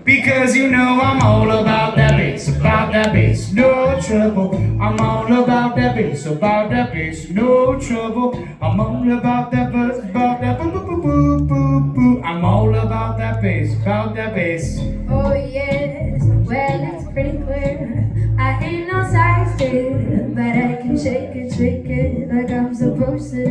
Because you know I'm all about that bass, no trouble. I'm all about that bass, no trouble. I'm all about that bass, boo boo boo boo boo. I'm all about that bass. Oh yes, well it's pretty clear. I ain't no size 10, but I can shake it like I'm supposed to.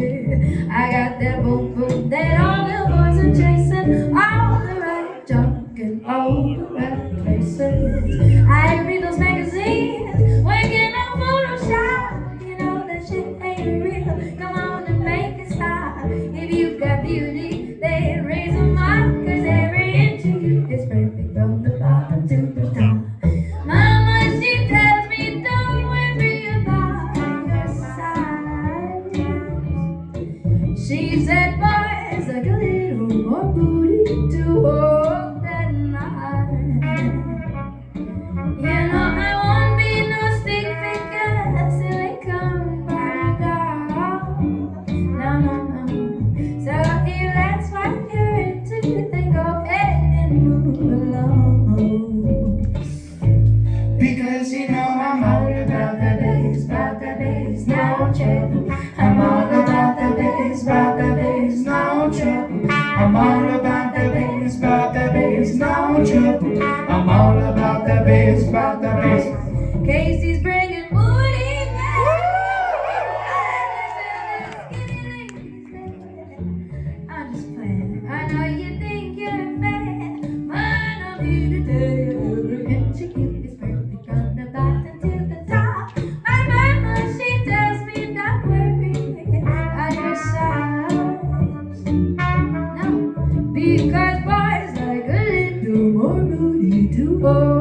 I got that boom boom that all the boys are chasing, all the right junk in all the right places. I read those magazines, working on Photoshop. You know that shit ain't real. Come on and make it stop. If you've got beauty, then raise them up, 'cause every inch of you is perfect from the bottom to the top. Mama, she tells me don't worry about your size. She said boys like a little more booty to hold that night. You know I won't be no stick figure, silicone girl. No, no, no. So if that's what you're into, then go ahead and move along. Because you know I'm all about that bass, no trouble. I'm all about that bass, no trouble. I'm all about that bass, no trouble. I'm all about that bass. Casey's bringing booty back. I'm just playing. I know you think you're a fan, but I'm here to tell you every inch of you is perfect from the bottom to the top. My mama, she tells me don't worry about your size. No, because boys like a little more booty to hold.